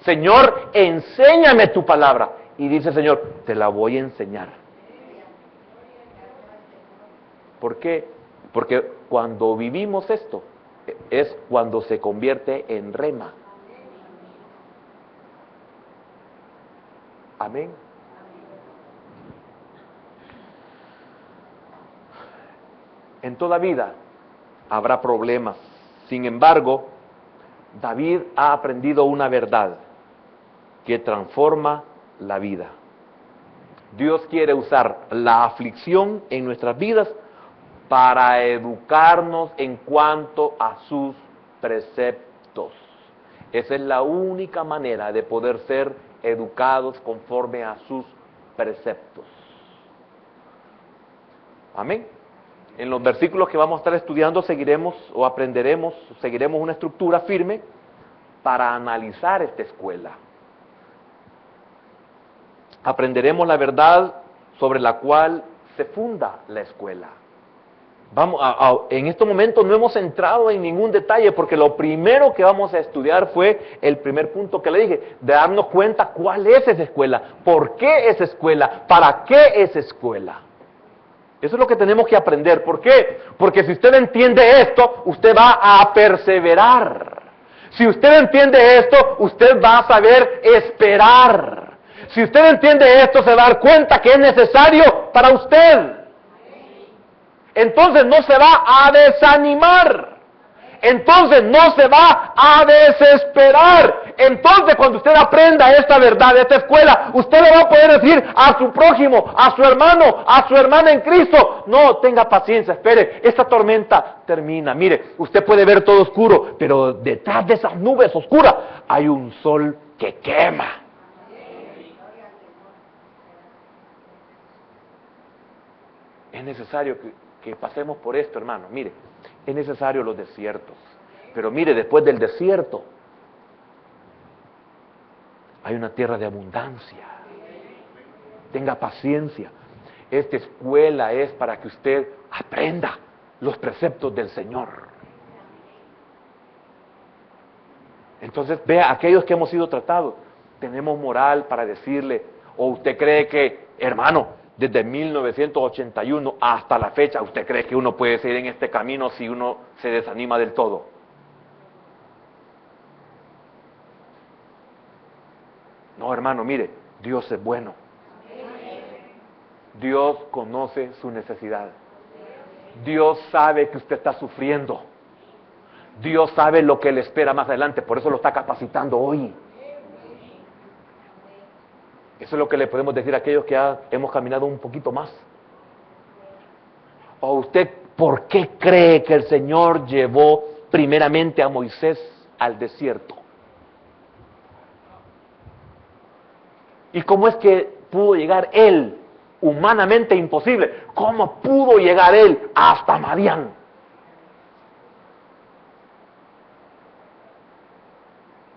Señor, enséñame tu palabra. Y dice el Señor, te la voy a enseñar. ¿Por qué? Porque cuando vivimos esto, es cuando se convierte en rema. Amén. En toda vida habrá problemas. Sin embargo, David ha aprendido una verdad que transforma la vida. Dios quiere usar la aflicción en nuestras vidas para educarnos en cuanto a sus preceptos. Esa es la única manera de poder ser educados conforme a sus preceptos. Amén. En los versículos que vamos a estar estudiando seguiremos una estructura firme para analizar esta escuela. Aprenderemos la verdad sobre la cual se funda la escuela. En estos momentos no hemos entrado en ningún detalle porque lo primero que vamos a estudiar fue el primer punto que le dije, de darnos cuenta cuál es esa escuela, por qué es escuela, para qué es escuela. Eso es lo que tenemos que aprender. ¿Por qué? Porque si usted entiende esto, usted va a perseverar. Si usted entiende esto, usted va a saber esperar. Si usted entiende esto, se va a dar cuenta que es necesario para usted. Entonces no se va a desanimar. Entonces no se va a desesperar. Entonces cuando usted aprenda esta verdad, esta escuela, usted le va a poder decir a su prójimo, a su hermano, a su hermana en Cristo, no, tenga paciencia, espere, esta tormenta termina. Mire, usted puede ver todo oscuro, pero detrás de esas nubes oscuras hay un sol que quema. Es necesario que pasemos por esto, hermano. Mire, es necesario los desiertos. Pero mire, después del desierto hay una tierra de abundancia. Tenga paciencia. Esta escuela es para que usted aprenda los preceptos del Señor. Entonces, vea, aquellos que hemos sido tratados, tenemos moral para decirle, o usted cree que, hermano, desde 1981 hasta la fecha, ¿usted cree que uno puede seguir en este camino si uno se desanima del todo? No, hermano, mire, Dios es bueno. Dios conoce su necesidad. Dios sabe que usted está sufriendo. Dios sabe lo que le espera más adelante, por eso lo está capacitando hoy. Eso es lo que le podemos decir a aquellos que ya hemos caminado un poquito más. ¿O usted por qué cree que el Señor llevó primeramente a Moisés al desierto? ¿Y cómo es que pudo llegar él? Humanamente imposible. ¿Cómo pudo llegar él hasta Madián?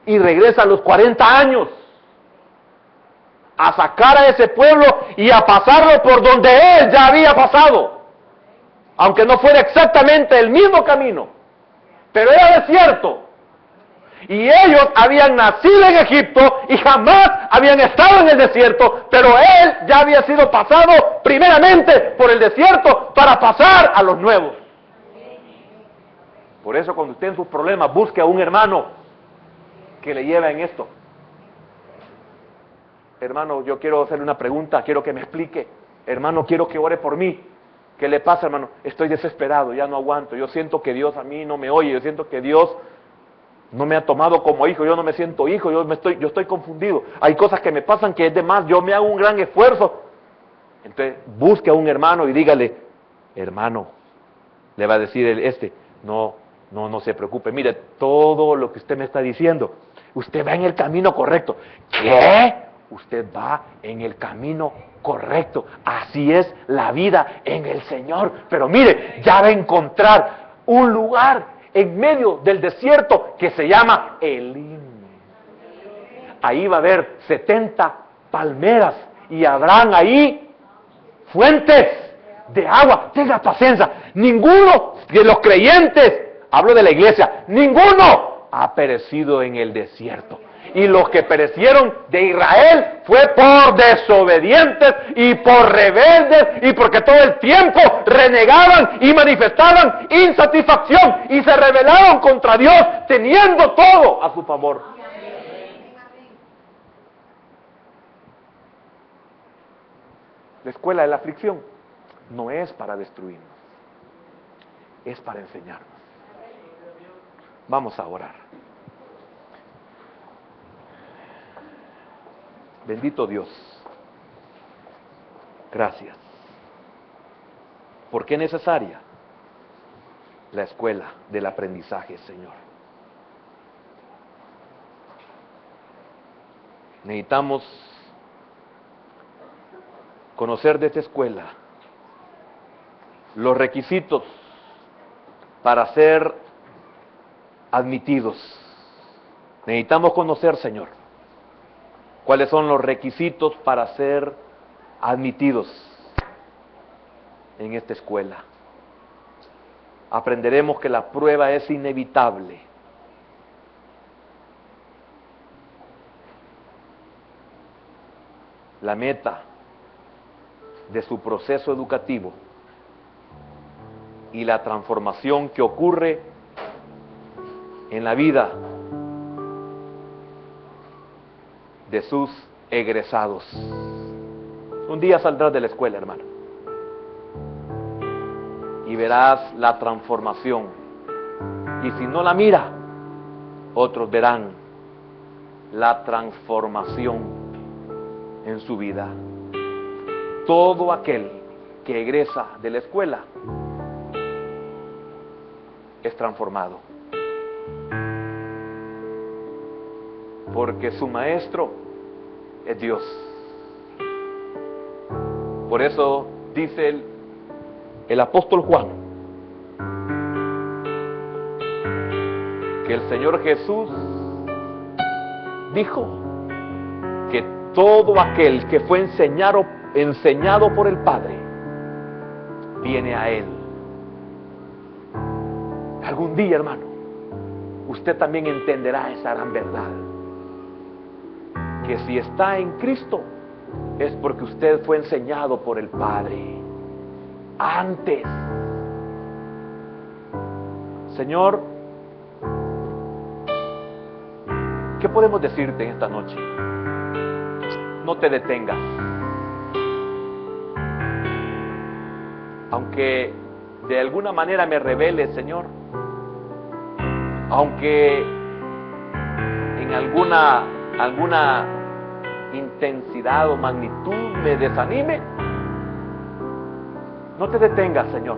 Y regresa a los 40 años. A sacar a ese pueblo y a pasarlo por donde él ya había pasado, aunque no fuera exactamente el mismo camino, pero era desierto, y ellos habían nacido en Egipto y jamás habían estado en el desierto, pero él ya había sido pasado primeramente por el desierto para pasar a los nuevos. Por eso cuando usted en sus problemas busque a un hermano que le lleva en esto. Hermano, yo quiero hacerle una pregunta, quiero que me explique. Hermano, quiero que ore por mí. ¿Qué le pasa, hermano? Estoy desesperado, ya no aguanto. Yo siento que Dios a mí no me oye, yo siento que Dios no me ha tomado como hijo, yo no me siento hijo, yo estoy confundido. Hay cosas que me pasan que es de más, yo me hago un gran esfuerzo. Entonces, busque a un hermano y dígale, hermano, le va a decir no se preocupe, mire, todo lo que usted me está diciendo, usted va en el camino correcto. ¿Qué? Usted va en el camino correcto. Así es la vida en el Señor. Pero mire, ya va a encontrar un lugar en medio del desierto que se llama Elim. Ahí va a haber 70 palmeras y habrán ahí fuentes de agua. Tenga paciencia. Ninguno de los creyentes, hablo de la iglesia, ninguno ha perecido en el desierto. Y los que perecieron de Israel fue por desobedientes y por rebeldes y porque todo el tiempo renegaban y manifestaban insatisfacción y se rebelaron contra Dios teniendo todo a su favor. La escuela de la aflicción no es para destruirnos, es para enseñarnos. Vamos a orar. Bendito Dios, gracias, porque es necesaria la escuela del aprendizaje, Señor. Necesitamos conocer de esta escuela los requisitos para ser admitidos. Necesitamos conocer, Señor, cuáles son los requisitos para ser admitidos en esta escuela. Aprenderemos que la prueba es inevitable. La meta de su proceso educativo y la transformación que ocurre en la vida de sus egresados. Un día saldrás de la escuela, hermano, y verás la transformación. Y si no la mira, otros verán la transformación en su vida. Todo aquel que egresa de la escuela es transformado, porque su maestro es Dios. Por eso dice el apóstol Juan que el Señor Jesús dijo que todo aquel que fue enseñado por el Padre viene a Él. Algún día, hermano, usted también entenderá esa gran verdad, que si está en Cristo es porque usted fue enseñado por el Padre antes. Señor, ¿qué podemos decirte en esta noche? No te detengas. Aunque de alguna manera me rebele, Señor, aunque en alguna intensidad o magnitud me desanime, no te detengas, Señor.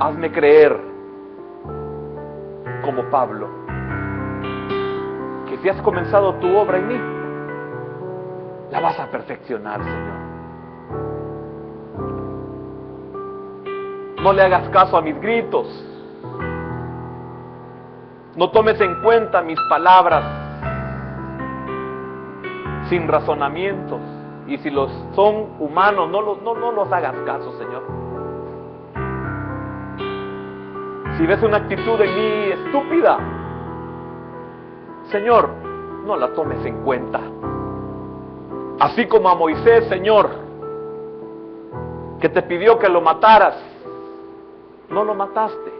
Hazme creer como Pablo, que si has comenzado tu obra en mí, la vas a perfeccionar, Señor. No le hagas caso a mis gritos. No tomes en cuenta mis palabras sin razonamientos. Y si los son humanos, no los hagas caso, Señor. Si ves una actitud en mí estúpida, Señor, no la tomes en cuenta. Así como a Moisés, Señor, que te pidió que lo mataras, no lo mataste.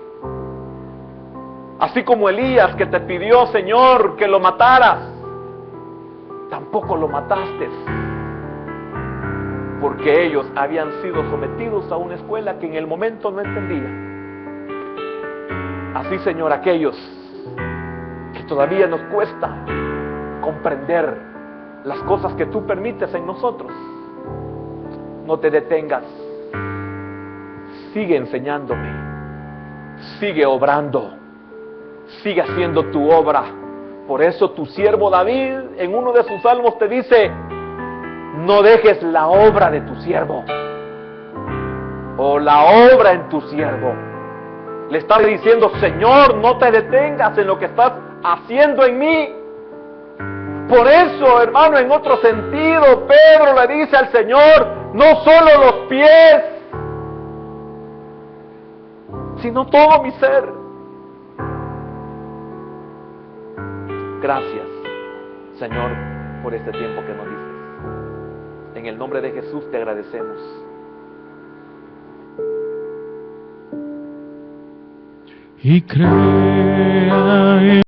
Así como Elías, que te pidió, Señor, que lo mataras, tampoco lo mataste, porque ellos habían sido sometidos a una escuela que en el momento no entendían. Así, Señor, aquellos que todavía nos cuesta comprender las cosas que tú permites en nosotros, no te detengas. Sigue enseñándome, sigue obrando, sigue haciendo tu obra. Por eso tu siervo David en uno de sus salmos te dice: no dejes la obra de tu siervo, o la obra en tu siervo. Le está diciendo: Señor, no te detengas en lo que estás haciendo en mí. Por eso, hermano, en otro sentido, Pedro le dice al Señor: no solo los pies, sino todo mi ser. Gracias, Señor, por este tiempo que nos diste. En el nombre de Jesús te agradecemos. Y crea en